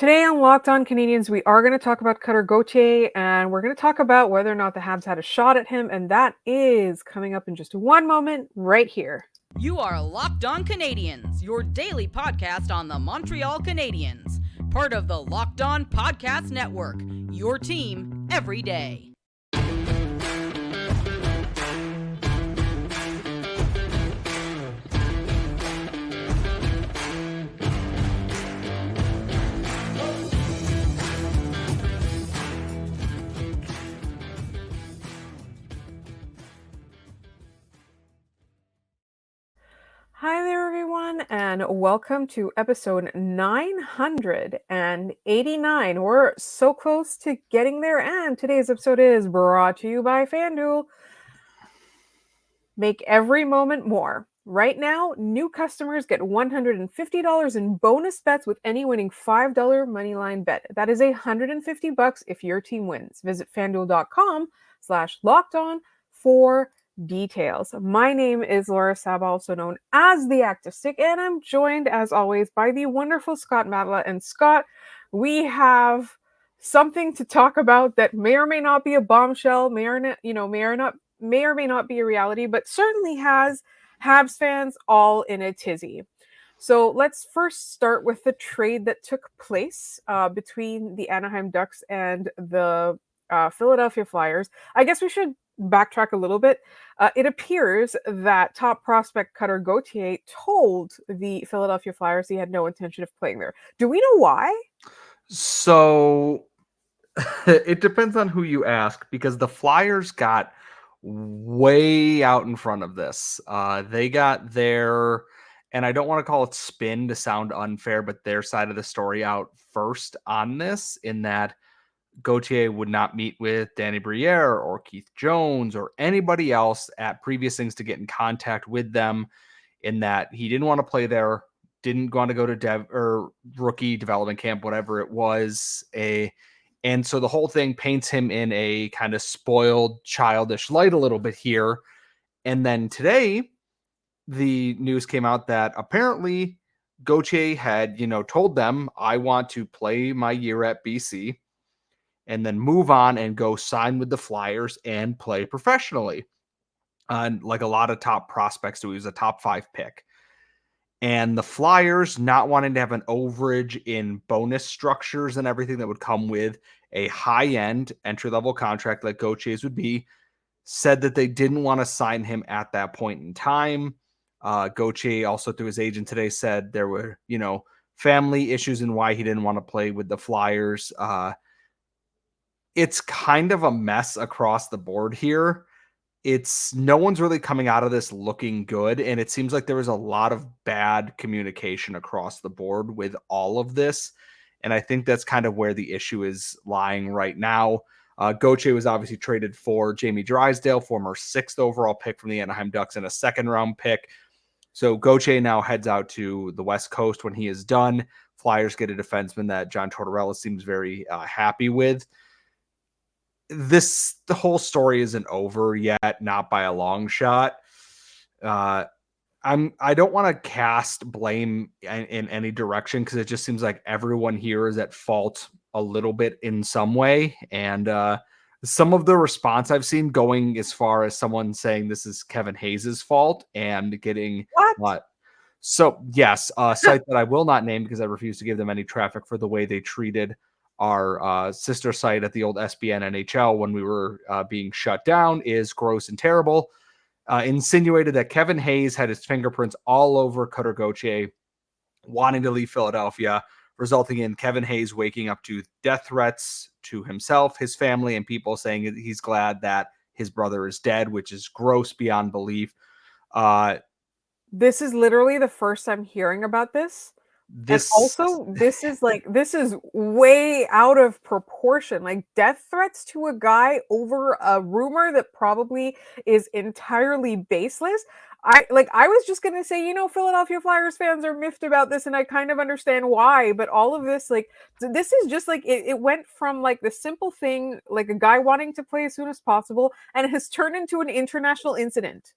Today on Locked On Canadiens, we are going to talk about Cutter Gauthier, and we're going to talk about whether or not the Habs had a shot at him, and that is coming up in just one moment right here. You are Locked On Canadiens, your daily podcast on the Montreal Canadiens, part of the Locked On Podcast Network, your team every day. Hi there, everyone, and welcome to episode 989. We're so close to getting there, and today's episode is brought to you by FanDuel. Make every moment more. Right now, new customers get $150 in bonus bets with any winning $5 moneyline bet. That is $150 if your team wins. Visit FanDuel.com/lockedon for details. My name is Laura Saba, also known as the Active Stick, and I'm joined, as always, by the wonderful Scott Matla. And Scott, we have something to talk about that may or may not be a bombshell, may or may not be a reality, but certainly has Habs fans all in a tizzy. So let's first start with the trade that took place between the Anaheim Ducks and the Philadelphia Flyers. I guess we should backtrack a little bit. It appears that top prospect Cutter Gauthier told the Philadelphia Flyers he had no intention of playing there. Do we know why? So it depends on who you ask, because the Flyers got way out in front of this. They got their, and I don't want to call it spin to sound unfair, but their side of the story out first on this, in that Gauthier would not meet with Danny Briere or Keith Jones or anybody else at previous things to get in contact with them, in that he didn't want to play there, didn't want to go to rookie development camp, whatever it was. And so the whole thing paints him in a kind of spoiled, childish light a little bit here. And then today, the news came out that apparently Gauthier had, told them, I want to play my year at BC and then move on and go sign with the Flyers and play professionally. Like a lot of top prospects do. He was a top 5 pick. And the Flyers, not wanting to have an overage in bonus structures and everything that would come with a high-end entry-level contract like Gauthier's would be, said that they didn't want to sign him at that point in time. Gauthier also, through his agent today, said there were, family issues and why he didn't want to play with the Flyers. It's kind of a mess across the board here. No one's really coming out of this looking good. And it seems like there was a lot of bad communication across the board with all of this. And I think that's kind of where the issue is lying right now. Gauthier was obviously traded for Jamie Drysdale, former 6th overall pick from the Anaheim Ducks, and a 2nd-round pick. So Gauthier now heads out to the West Coast when he is done. Flyers get a defenseman that John Tortorella seems very happy with. The whole story isn't over yet, not by a long shot. I don't want to cast blame in any direction, because it just seems like everyone here is at fault a little bit in some way. And some of the response I've seen going as far as someone saying this is Kevin Hayes' fault and getting What? So yes, a site that I will not name because I refuse to give them any traffic for the way they treated our sister site at the old SBN NHL when we were being shut down, is gross and terrible. Insinuated that Kevin Hayes had his fingerprints all over Cutter Gauthier wanting to leave Philadelphia, resulting in Kevin Hayes waking up to death threats to himself, his family, and people saying he's glad that his brother is dead, which is gross beyond belief. This is literally the first I'm hearing about this. And also, this is way out of proportion. Like, death threats to a guy over a rumor that probably is entirely baseless. I was just gonna say, Philadelphia Flyers fans are miffed about this, and I kind of understand why. But all of this, this is just it went from the simple thing, like a guy wanting to play as soon as possible, and it has turned into an international incident.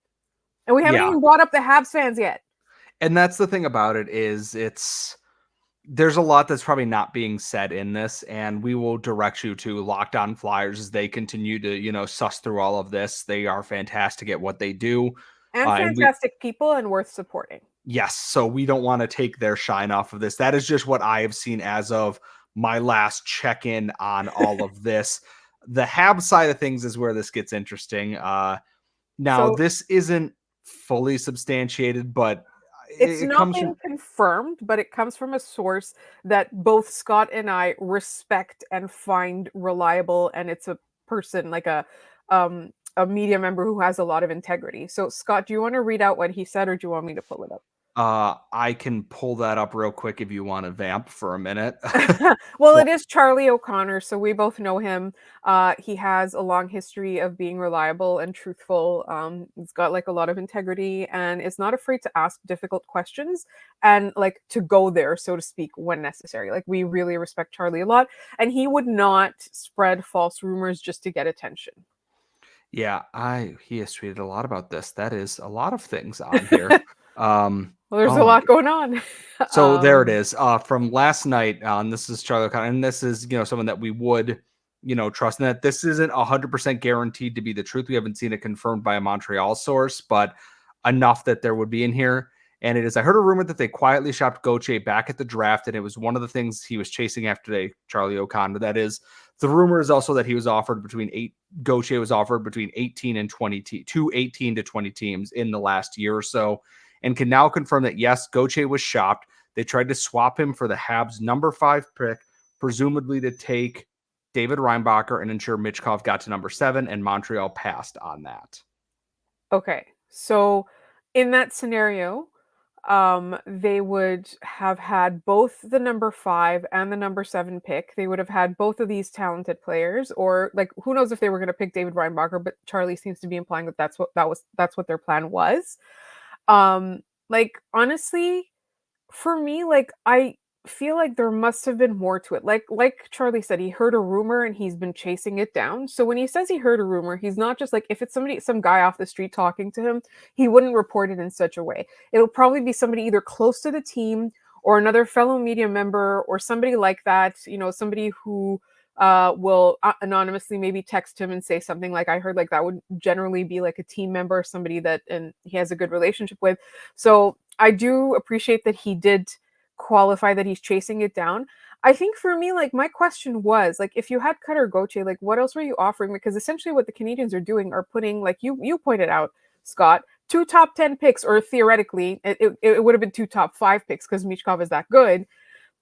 And we haven't even brought up the Habs fans yet. And that's the thing about it, is there's a lot that's probably not being said in this, and we will direct you to Locked On Flyers as they continue to, suss through all of this. They are fantastic at what they do. And And we, fantastic people and worth supporting. yes, so we don't want to take their shine off of this. That is just what I have seen as of my last check-in on all of this. The Habs side of things is where this gets interesting. Now, So this isn't fully substantiated, but it's it not comes been from confirmed, but it comes from a source that both Scott and I respect and find reliable, and it's a person like a media member who has a lot of integrity. So Scott, do you want to read out what he said, or do you want me to pull it up? I can pull that up real quick if you want to vamp for a minute. Well, Well, it is Charlie O'Connor, so we both know him. He has a long history of being reliable and truthful. He's got like a lot of integrity and is not afraid to ask difficult questions and like to go there, so to speak, when necessary. Like we really respect Charlie a lot, and he would not spread false rumors just to get attention. yeah, he has tweeted a lot about this. That is a lot of things on here. Well, there's Oh a my lot going on. So there it is. From last night, this is Charlie O'Connor, and this is someone that we would trust. And that this isn't 100% guaranteed to be the truth. We haven't seen it confirmed by a Montreal source, but enough that there would be in here. And it is. I heard a rumor that they quietly shopped Gauthier back at the draft, and it was one of the things he was chasing after today. Charlie O'Connor. That is. The rumor is also that he was offered Gauthier was offered between 18 and 20 to 18 to 20 teams in the last year or so, and can now confirm that yes, Gauthier was shopped. They tried to swap him for the Habs' number 5 pick, presumably to take David Reinbacher and ensure Michkov got to number 7, and Montreal passed on that. Okay, so in that scenario, they would have had both the number 5 and the number 7 pick. They would have had both of these talented players, or like who knows if they were going to pick David Reinbacher, but Charlie seems to be implying that that's what their plan was. Like honestly, for me, like I feel like there must have been more to it. Like Charlie said, he heard a rumor and he's been chasing it down. So when he says he heard a rumor, he's not just like if it's some guy off the street talking to him, he wouldn't report it in such a way. It'll probably be somebody either close to the team or another fellow media member or somebody like that, somebody who will anonymously maybe text him and say something like I heard. Like that would generally be like a team member, somebody that and he has a good relationship with. So I do appreciate that he did qualify that he's chasing it down. I think for me, like my question was like if you had Cutter Gauthier, like what else were you offering? Because essentially what the Canadians are doing are putting, like you pointed out, Scott, 2 top 10 picks, or theoretically it would have been 2 top 5 picks because Michkov is that good.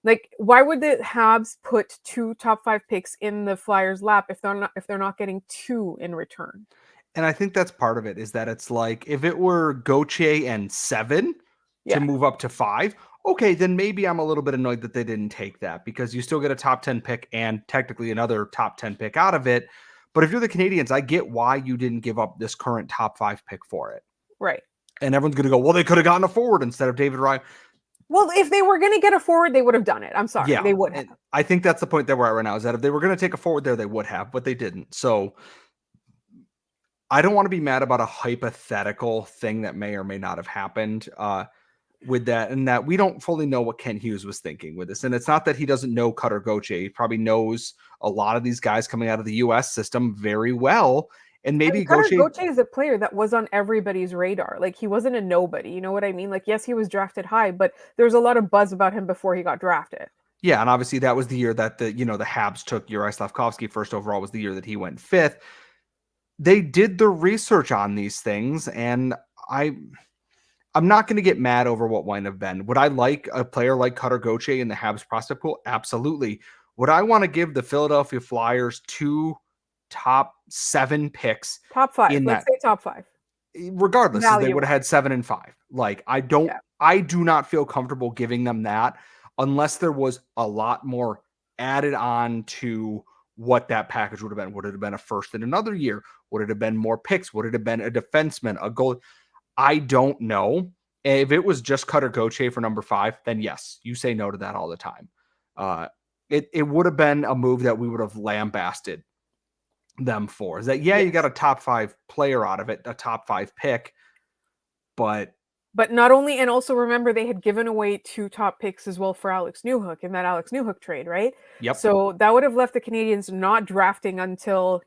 Like, why would the Habs put 2 top 5 picks in the Flyers' lap if they're not getting 2 in return? And I think that's part of it, is that it's like if it were Gauthier and 7 to Yeah, move up to 5, okay, then maybe I'm a little bit annoyed that they didn't take that, because you still get a top 10 pick and technically another top 10 pick out of it. But if you're the Canadians, I get why you didn't give up this current top 5 pick for it. right. And everyone's going to go, well, they could have gotten a forward instead of David Ryan. Well, if they were going to get a forward, they would have done it. I'm sorry, Yeah, they would have. I think that's the point that we're at right now, is that if they were going to take a forward there, they would have, but they didn't. So I don't want to be mad about a hypothetical thing that may or may not have happened with that, and that we don't fully know what Ken Hughes was thinking with this. And it's not that he doesn't know Cutter Gauthier. He probably knows a lot of these guys coming out of the U.S. system very well. And maybe Cutter Gauthier, Gauthier is a player that was on everybody's radar. Like he wasn't a nobody. You know what I mean? Like yes, he was drafted high, but there's a lot of buzz about him before he got drafted. yeah, and obviously that was the year that the Habs took Uri Slavkovsky first overall, was the year that he went 5th. They did the research on these things, and I'm not going to get mad over what might have been. Would I like a player like Cutter Gauthier in the Habs prospect pool? Absolutely. Would I want to give the Philadelphia Flyers 2 top 7 picks Top 5. in Let's that? say top 5. Regardless, they Value would have had wise. 7 and 5. Like I Yeah. do not feel comfortable giving them that unless there was a lot more added on to what that package would have been. Would it have been a first in another year? Would it have been more picks? Would it have been a defenseman, a goal? I don't know. If it was just Cutter Gauthier for number 5, then yes, you say no to that all the time. It would have been a move that we would have lambasted them for. Is that, yeah, you got a top 5 player out of it, a top 5 pick, but But not only, and also remember they had given away 2 top picks as well for Alex Newhook in that Alex Newhook trade, right? Yep. So that would have left the Canadiens not drafting until,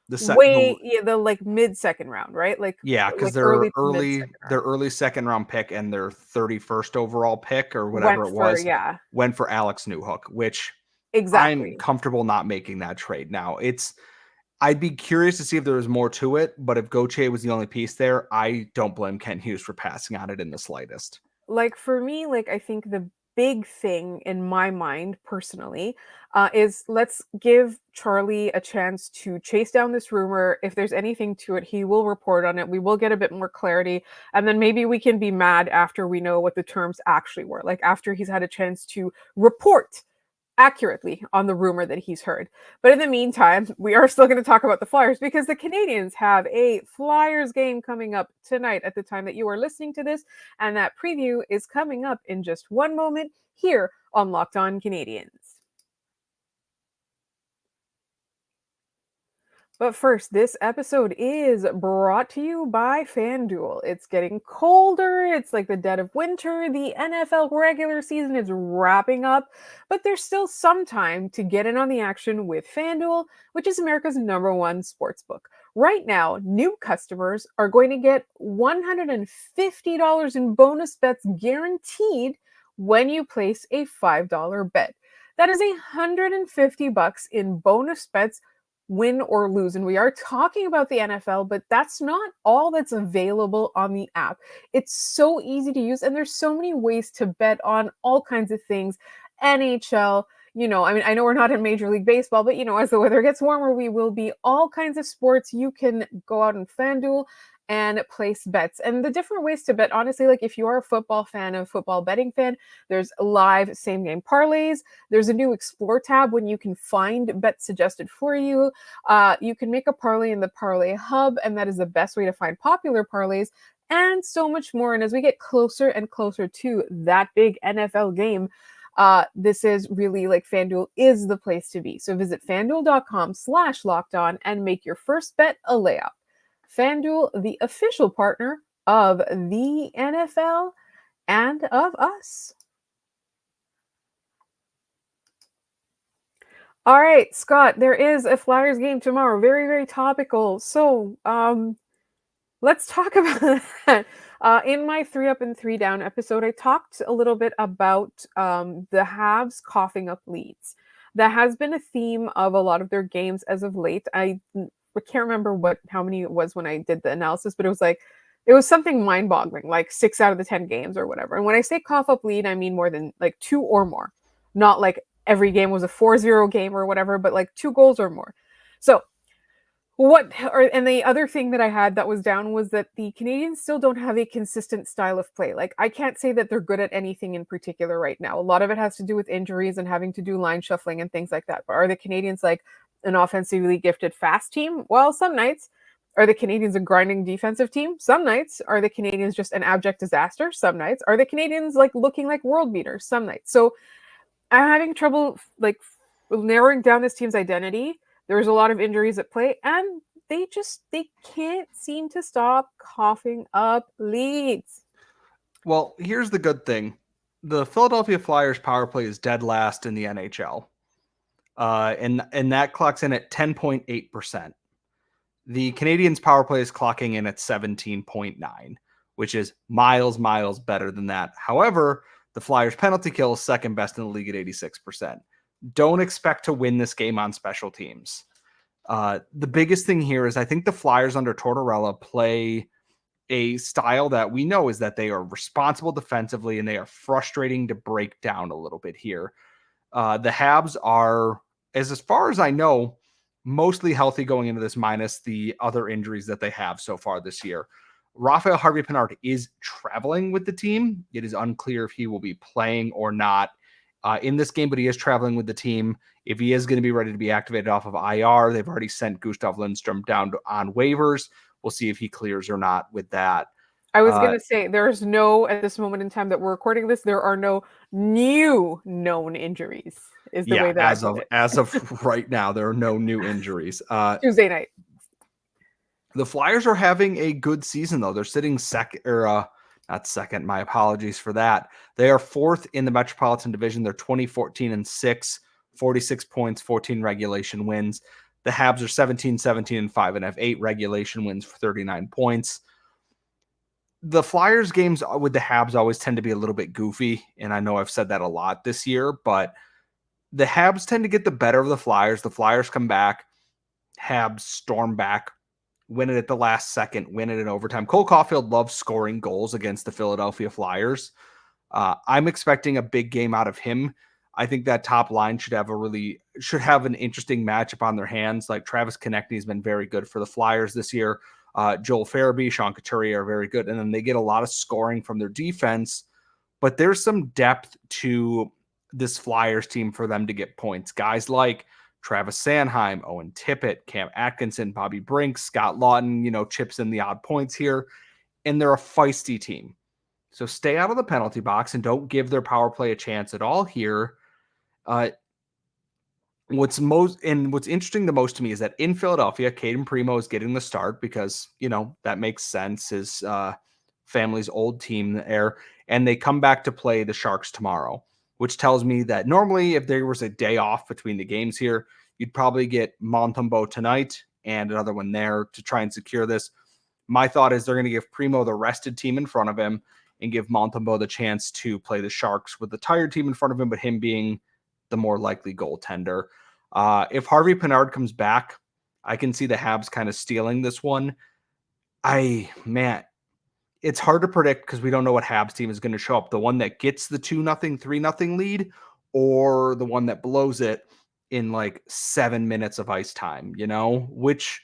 The set the way the like mid-second round, right? Yeah, because Like their early to mid-second round. early second round pick and their 31st overall pick or whatever Went it for, was yeah, went for Alex Newhook, which I'm exactly. comfortable not making that trade now. I'd be curious to see if there was more to it, but if Gauthier was the only piece there, I don't blame Ken Hughes for passing on it in the slightest. Like for me, like I think the big thing in my mind personally is let's give Charlie a chance to chase down this rumor. If there's anything to it, he will report on it. We will get a bit more clarity, and then maybe we can be mad after we know what the terms actually were, like after he's had a chance to report accurately on the rumor that he's heard. But in the meantime, we are still going to talk about the Flyers because the Canadiens have a Flyers game coming up tonight at the time that you are listening to this. And that preview is coming up in just one moment here on Locked On Canadiens. But first, this episode is brought to you by FanDuel. It's getting colder. It's like the dead of winter. The NFL regular season is wrapping up, but there's still some time to get in on the action with FanDuel, which is America's #1 sportsbook. Right now, new customers are going to get $150 in bonus bets guaranteed when you place a $5 bet. That is $150 in bonus bets, win or lose. And we are talking about the NFL, but that's not all that's available on the app. It's so easy to use, and there's so many ways to bet on all kinds of things. NHL, I mean, I know we're not in Major League Baseball, but as the weather gets warmer, we will be all kinds of sports. You can go out and FanDuel and place bets. And the different ways to bet, honestly, like if you are a football fan, a football betting fan, there's live same game parlays. There's a new Explore tab when you can find bets suggested for you. You can make a parlay in the Parlay Hub, and that is the best way to find popular parlays, and so much more. And as we get closer and closer to that big NFL game, this is really like FanDuel is the place to be. So visit fanduel.com/lockedon and make your first bet a layup. FanDuel, the official partner of the NFL and of us. All right, Scott, there is a Flyers game tomorrow. Very, very topical. So, let's talk about that. In my 3 Up and 3 Down episode, I talked a little bit about the Habs coughing up leads. That has been a theme of a lot of their games as of late. I can't remember how many it was when I did the analysis, but it was something mind-boggling, like 6 out of the 10 games or whatever. And when I say cough up lead, I mean more than like 2 or more, not like every game was a 4-0 game or whatever, but like 2 goals or more. So and the other thing that I had that was down was that the Canadiens still don't have a consistent style of play. Like, I can't say that they're good at anything in particular right now. A lot of it has to do with injuries and having to do line shuffling and things like that. But are the Canadiens like an offensively gifted fast team? Well, some nights. Are the Canadiens a grinding defensive team? Some nights. Are the Canadiens just an abject disaster? Some nights. Are the Canadiens like looking like world beaters? Some nights. So I'm having trouble like narrowing down this team's identity. There's a lot of injuries at play, and they can't seem to stop coughing up leads. Well, here's the good thing. The Philadelphia Flyers power play is dead last in the NHL. And that clocks in at 10.8%. The Canadiens power play is clocking in at 17.9, which is miles better than that. However, the Flyers penalty kill is second best in the league at 86%. Don't expect to win this game on special teams. The biggest thing here is I think the Flyers under Tortorella play a style that we know is that they are responsible defensively and they are frustrating to break down a little bit here. The Habs are, as far as I know, mostly healthy going into this, minus the other injuries that they have so far this year. Raphael Harvey-Pinard is traveling with the team. It is unclear if he will be playing or not in this game, but he is traveling with the team. If he is going to be ready to be activated off of IR, they've already sent Gustav Lindstrom down on waivers. We'll see if he clears or not with that. I was going to say, there's at this moment in time that we're recording this, there are no new known injuries, is the way that as of right now, there are no new injuries. Tuesday night. The Flyers are having a good season, though. They're sitting second, or Not second. My apologies for that. They are fourth in the Metropolitan Division. They're 20-14-6, 46 points, 14 regulation wins. The Habs are 17-17-5 and have 8 regulation wins for 39 points. The Flyers games with the Habs always tend to be a little bit goofy, and I know I've said that a lot this year, but the Habs tend to get the better of the Flyers. The Flyers come back, Habs storm back, win it at the last second, win it in overtime. Cole Caulfield loves scoring goals against the Philadelphia Flyers. I'm expecting a big game out of him. I think that top line should have an interesting matchup on their hands. Like Travis Konechny has been very good for the Flyers this year. Joel Farabee, Sean Couturier are very good. And then they get a lot of scoring from their defense, but there's some depth to this Flyers team for them to get points. Guys like Travis Sanheim, Owen Tippett, Cam Atkinson, Bobby Brink, Scott Lawton, chips in the odd points here. And they're a feisty team. So stay out of the penalty box and don't give their power play a chance at all here. What's interesting the most to me is that in Philadelphia, Caden Primo is getting the start because, that makes sense. His family's old team there, and they come back to play the Sharks tomorrow, which tells me that normally if there was a day off between the games here, you'd probably get Montembeault tonight and another one there to try and secure this. My thought is they're going to give Primo the rested team in front of him and give Montembeault the chance to play the Sharks with the tired team in front of him, but him being the more likely goaltender. If Harvey Pinard comes back, I can see the Habs kind of stealing this one. It's hard to predict because we don't know what Habs team is going to show up. The one that gets the 2-0, 3-0 lead, or the one that blows it in like 7 minutes of ice time, which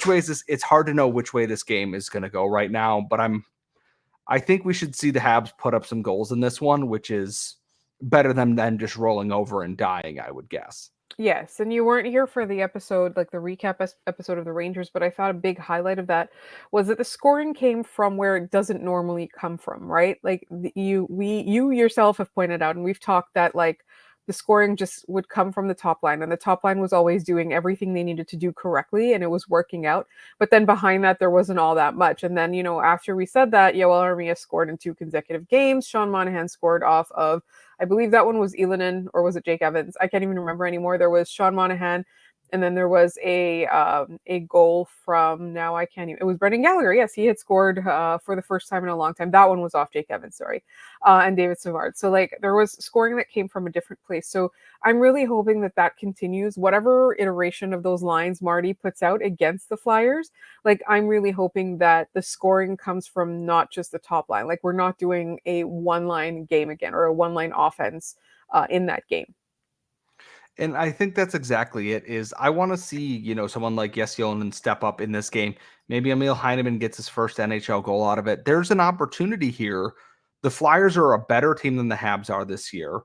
way is this? It's hard to know which way this game is going to go right now, but I think we should see the Habs put up some goals in this one, which is better than just rolling over and dying, I would guess. Yes, and you weren't here for the episode, like the recap episode of the Rangers, but I thought a big highlight of that was that the scoring came from where it doesn't normally come from, right? Like you yourself have pointed out, and we've talked that like the scoring just would come from the top line, and the top line was always doing everything they needed to do correctly, and it was working out. But then behind that, there wasn't all that much. And then, after we said that, Yoel Armia scored in 2 consecutive games. Sean Monahan scored off of, I believe that one was Elanin, or was it Jake Evans? I can't even remember anymore. There was Sean Monahan, and then there was a goal from, now I can't even, it was Brendan Gallagher. Yes, he had scored for the first time in a long time. That one was off Jake Evans, sorry, and David Savard. So like there was scoring that came from a different place. So I'm really hoping that continues. Whatever iteration of those lines Marty puts out against the Flyers, like I'm really hoping that the scoring comes from not just the top line. Like we're not doing a one-line game again or a one-line offense in that game. And I think that's exactly it. Is I want to see, someone like Jesse Ylönen step up in this game. Maybe Emil Heineman gets his first NHL goal out of it. There's an opportunity here. The Flyers are a better team than the Habs are this year,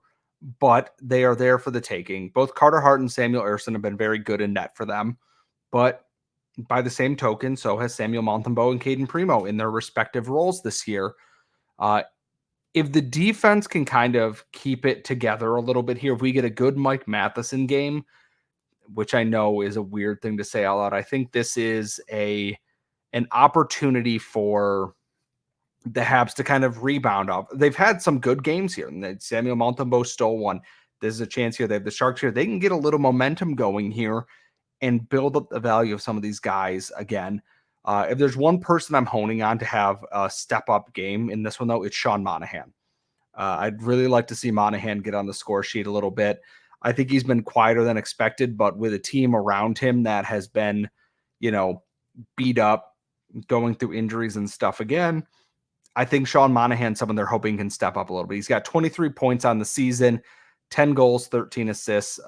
but they are there for the taking. Both Carter Hart and Samuel Ersson have been very good in net for them. But by the same token, so has Samuel Montembeault and Caden Primo in their respective roles this year. If the defense can kind of keep it together a little bit here, if we get a good Mike Matheson game, which I know is a weird thing to say out loud, I think this is an opportunity for the Habs to kind of rebound off. They've had some good games here. Samuel Montembeault stole one. There's a chance here. They have the Sharks here. They can get a little momentum going here and build up the value of some of these guys again. If there's one person I'm honing on to have a step-up game in this one, though, it's Sean Monahan. I'd really like to see Monahan get on the score sheet a little bit. I think he's been quieter than expected, but with a team around him that has been, beat up, going through injuries and stuff again, I think Sean Monahan, someone they're hoping can step up a little bit. He's got 23 points on the season, 10 goals, 13 assists,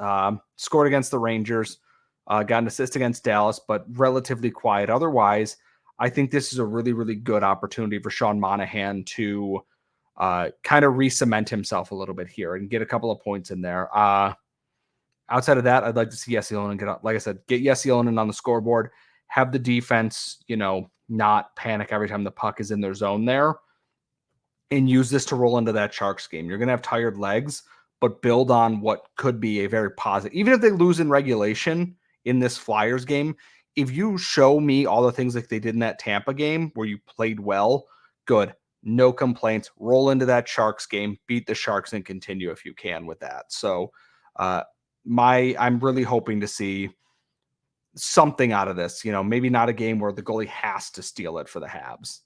scored against the Rangers, got an assist against Dallas, but relatively quiet. Otherwise, I think this is a really, really good opportunity for Sean Monahan to kind of re-cement himself a little bit here and get a couple of points in there. Outside of that, I'd like to see Jesse Ylönen get Jesse Ylönen on the scoreboard, have the defense, not panic every time the puck is in their zone there, and use this to roll into that Sharks game. You're going to have tired legs, but build on what could be a very positive, even if they lose in regulation in this Flyers game. If you show me all the things like they did in that Tampa game where you played well, good. no complaints. Roll into that Sharks game, beat the Sharks, and continue if you can with that. So I'm really hoping to see something out of this. Maybe not a game where the goalie has to steal it for the Habs.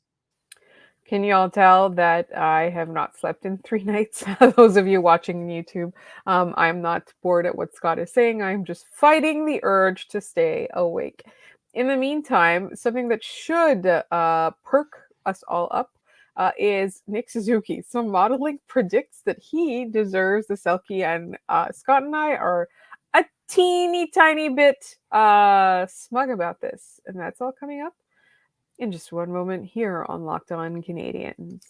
Can you all tell that I have not slept in 3 nights? Those of you watching YouTube, I'm not bored at what Scott is saying. I'm just fighting the urge to stay awake. In the meantime, something that should perk us all up is Nick Suzuki. Some modeling predicts that he deserves the Selke, and Scott and I are a teeny tiny bit smug about this. And that's all coming up in just one moment here on Locked On Canadiens.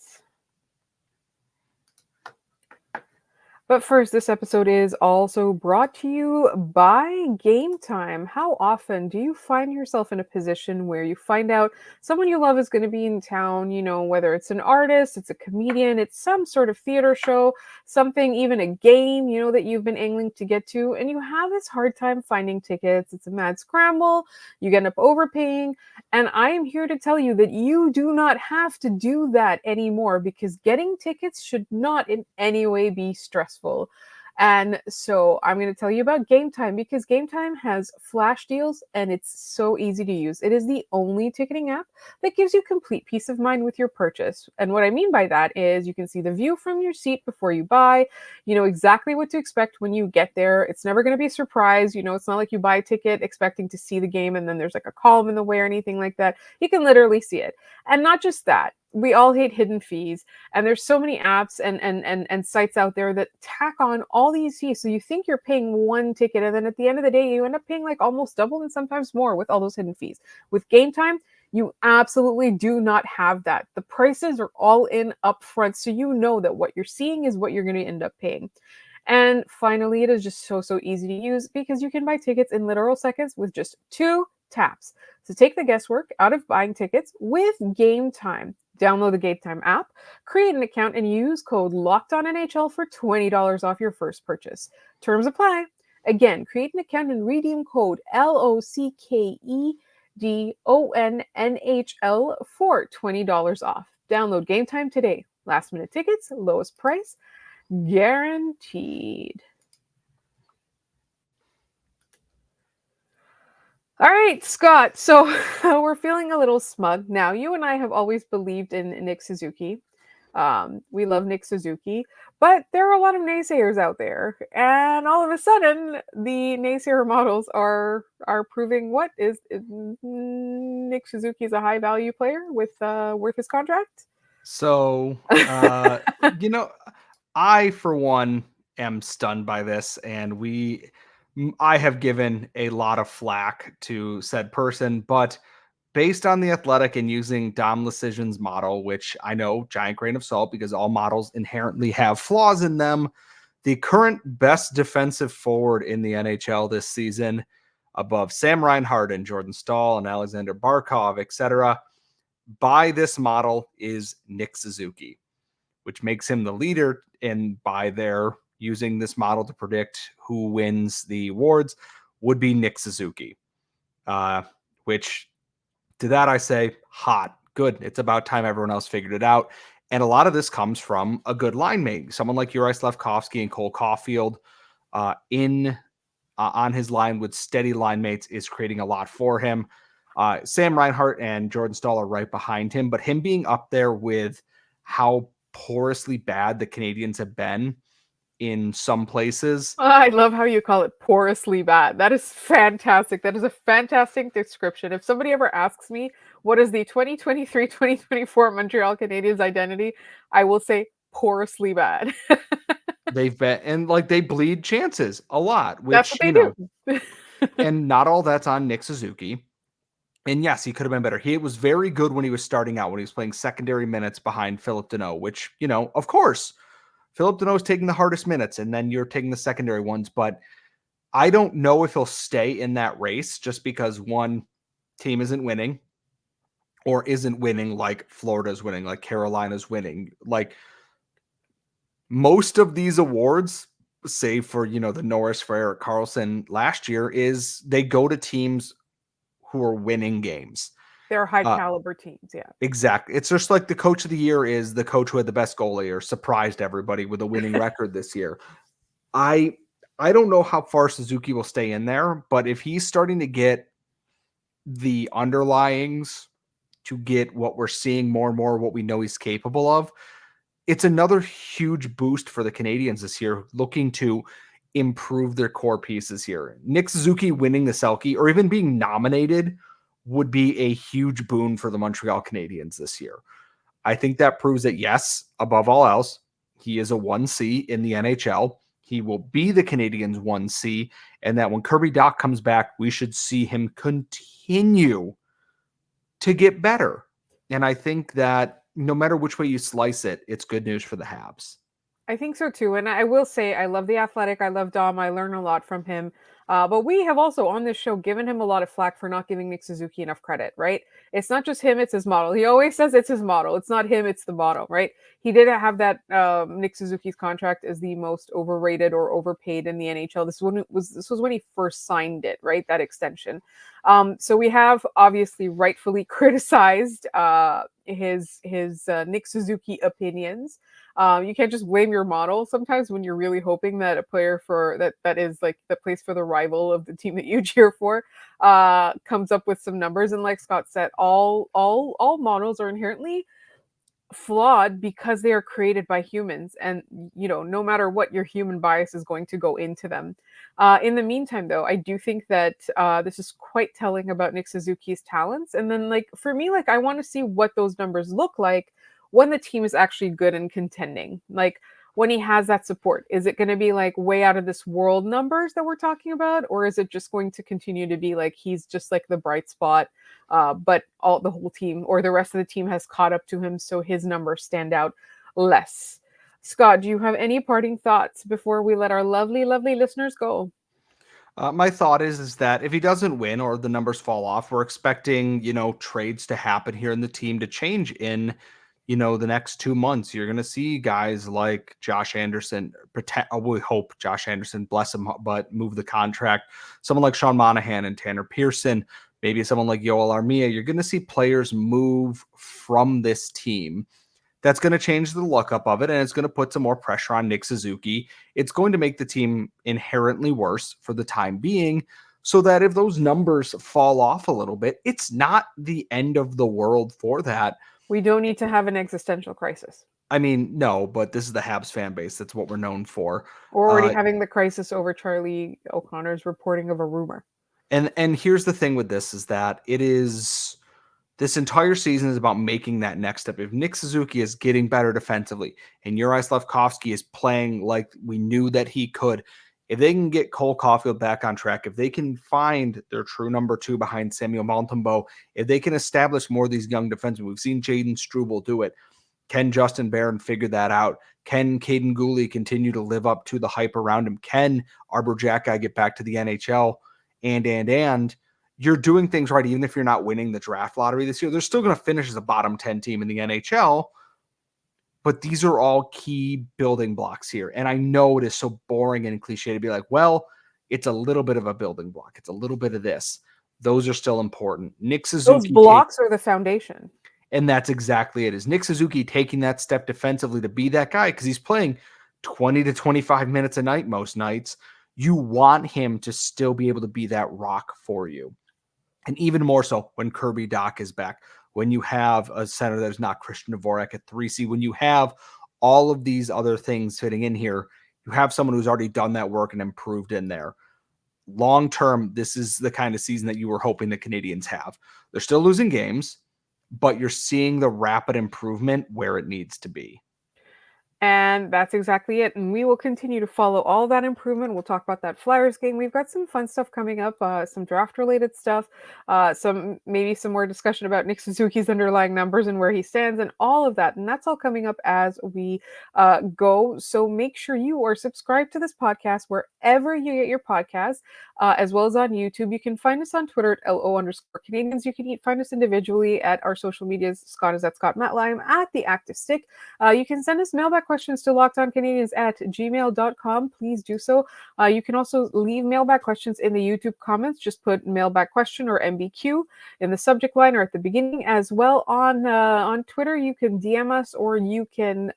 But first, this episode is also brought to you by Gametime. How often do you find yourself in a position where you find out someone you love is going to be in town, whether it's an artist, it's a comedian, it's some sort of theater show, something, even a game, that you've been angling to get to, and you have this hard time finding tickets. It's a mad scramble. You end up overpaying. And I am here to tell you that you do not have to do that anymore, because getting tickets should not in any way be stressful. And so I'm going to tell you about Gametime, because Gametime has flash deals and it's so easy to use. It is the only ticketing app that gives you complete peace of mind with your purchase. And what I mean by that is you can see the view from your seat before you buy. You know exactly what to expect when you get there. It's never going to be a surprise. It's not like you buy a ticket expecting to see the game and then there's like a column in the way or anything like that. You can literally see it. And not just that, we all hate hidden fees, and there's so many apps and sites out there that tack on all these fees. So you think you're paying one ticket, and then at the end of the day, you end up paying like almost double and sometimes more with all those hidden fees. With Gametime, you absolutely do not have that. The prices are all in upfront, so you know that what you're seeing is what you're going to end up paying. And finally, it is just so easy to use, because you can buy tickets in literal seconds with just 2 taps. So take the guesswork out of buying tickets with Gametime. Download the Gametime app, create an account, and use code LOCKEDONNHL for $20 off your first purchase. Terms apply. Again, create an account and redeem code LOCKEDONNHL for $20 off. Download Gametime today. Last minute tickets, lowest price, guaranteed. All right, Scott. So we're feeling a little smug now. You and I have always believed in Nick Suzuki. We love Nick Suzuki, but there are a lot of naysayers out there, and all of a sudden, the naysayer models are proving what is Nick Suzuki is a high value player with worth his contract. So, I for one am stunned by this, and I have given a lot of flack to said person, but based on the Athletic and using Dom Luszczyszyn's model, which I know, giant grain of salt, because all models inherently have flaws in them, the current best defensive forward in the NHL this season, above Sam Reinhart and Jordan Staal and Alexander Barkov, etc., by this model is Nick Suzuki, which makes him the leader. And by their using this model to predict who wins the awards would be Nick Suzuki, which to that I say, hot, good. It's about time everyone else figured it out. And a lot of this comes from a good line mate, someone like Juraj Slafkovsky and Cole Caulfield on his line with steady line mates is creating a lot for him. Sam Reinhart and Jordan Staal are right behind him, but him being up there with how porously bad the Canadiens have been in some places. I love how you call it porously bad. That is fantastic. That is a fantastic description. If somebody ever asks me what is the 2023-2024 Montreal Canadiens identity, I will say porously bad. They've been, and like they bleed chances a lot, which, That's what they do. And not all that's on Nick Suzuki. And yes, he could have been better. He was very good when he was starting out, when he was playing secondary minutes behind Philip Deneau, which, of course, Philip Deneau is taking the hardest minutes, and then you're taking the secondary ones. But I don't know if he'll stay in that race, just because one team isn't winning, or isn't winning like Florida's winning, like Carolina's winning. Like most of these awards, save for, the Norris for Erik Karlsson last year, is they go to teams who are winning games. They're high caliber teams, yeah. Exactly. It's just like the coach of the year is the coach who had the best goalie or surprised everybody with a winning record this year. I don't know how far Suzuki will stay in there, but if he's starting to get the underlyings to get what we're seeing more and more, what we know he's capable of, it's another huge boost for the Canadiens this year, looking to improve their core pieces here. Nick Suzuki winning the Selke or even being nominated would be a huge boon for the Montreal Canadiens this year. I think that proves that, yes, above all else, he is a 1C in the NHL. He will be the Canadiens 1C, and that when Kirby Dach comes back, we should see him continue to get better. And I think that no matter which way you slice it, it's good news for the Habs. I think so too. And I will say, I love the Athletic. I love Dom. I learn a lot from him. But we have also on this show given him a lot of flack for not giving Nick Suzuki enough credit, right? It's not just him, it's his model. He always says it's his model. It's not him, it's the model, right? He did have that Nick Suzuki's contract as the most overrated or overpaid in the NHL. This was when he first signed it, right? That extension. So we have obviously rightfully criticized his Nick Suzuki opinions. You can't just blame your model sometimes when you're really hoping that a player that is like the place for the rival of the team that you cheer for comes up with some numbers. And like Scott said, all models are inherently flawed because they are created by humans, and no matter what, your human bias is going to go into them. In the meantime, though, I do think that this is quite telling about Nick Suzuki's talents. And then, like, for me, like, I want to see what those numbers look like when the team is actually good and contending. Like, when he has that support, is it going to be like way out of this world numbers that we're talking about, or is it just going to continue to be like he's just like the bright spot, but the whole team or the rest of the team has caught up to him, so his numbers stand out less? Scott, do you have any parting thoughts before we let our lovely listeners go? My thought is that if he doesn't win or the numbers fall off, we're expecting, trades to happen here and the team to change in, the next 2 months. You're going to see guys like Josh Anderson, we hope Josh Anderson, bless him, but move the contract. Someone like Sean Monahan and Tanner Pearson, maybe someone like Yoel Armia. You're going to see players move from this team. That's going to change the lookup of it, and it's going to put some more pressure on Nick Suzuki. It's going to make the team inherently worse for the time being, so that if those numbers fall off a little bit, it's not the end of the world for that. We don't need to have an existential crisis. I mean, no, but this is the Habs fan base. That's what we're known for. We're already having the crisis over Charlie O'Connor's reporting of a rumor. And here's the thing with this is that this entire season is about making that next step. If Nick Suzuki is getting better defensively and Juraj Slafkovsky is playing like we knew that he could, if they can get Cole Caulfield back on track, if they can find their true number 2 behind Samuel Montembeault, if they can establish more of these young defensemen, we've seen Jaden Struble do it. Can Justin Barron figure that out? Can Caden Gooley continue to live up to the hype around him? Can Arbor Xhekaj get back to the NHL? And you're doing things right, even if you're not winning the draft lottery this year. They're still going to finish as a bottom 10 team in the NHL. But these are all key building blocks here. And I know it is so boring and cliche to be like, well, it's a little bit of a building block. It's a little bit of this. Those are still important. Nick Suzuki. Those blocks are the foundation. And that's exactly it. Is Nick Suzuki taking that step defensively to be that guy? Because he's playing 20 to 25 minutes a night most nights. You want him to still be able to be that rock for you. And even more so when Kirby Dach is back, when you have a center that is not Christian Dvorak at 3C, when you have all of these other things fitting in here, you have someone who's already done that work and improved in there. Long term, this is the kind of season that you were hoping the Canadiens have. They're still losing games, but you're seeing the rapid improvement where it needs to be. And that's exactly it. And we will continue to follow all that improvement. We'll talk about that Flyers game. We've got some fun stuff coming up, some draft related stuff, maybe some more discussion about Nick Suzuki's underlying numbers and where he stands and all of that. And that's all coming up as we go. So make sure you are subscribed to this podcast wherever you get your podcasts, as well as on YouTube. You can find us on Twitter at LO_Canadiens. You can find us individually at our social medias. Scott is at Scott Matla. I'm at The Active Stick. You can send us mailback questions questions to lockedoncanadians@gmail.com, please do so. You can also leave mailbag questions in the YouTube comments. Just put mailbag question or MBQ in the subject line or at the beginning. As well on Twitter, you can DM us or you can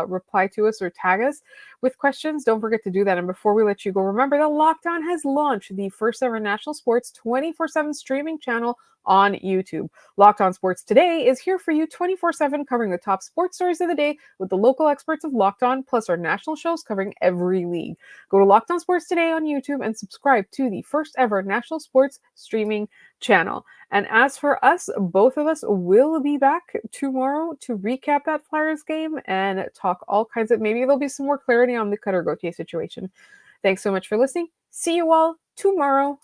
reply to us or tag us with questions. Don't forget to do that. And before we let you go, remember that Locked On has launched the first ever national sports 24/7 streaming channel on YouTube. Locked On Sports Today is here for you 24/7, covering the top sports stories of the day with the local experts of Locked On, plus our national shows covering every league. Go to Locked On Sports Today on YouTube and subscribe to the first ever national sports streaming channel. And as for us, both of us will be back tomorrow to recap that Flyers game and talk all kinds of, maybe there'll be some more clarity on the Cutter Gauthier situation. Thanks so much for listening. See you all tomorrow.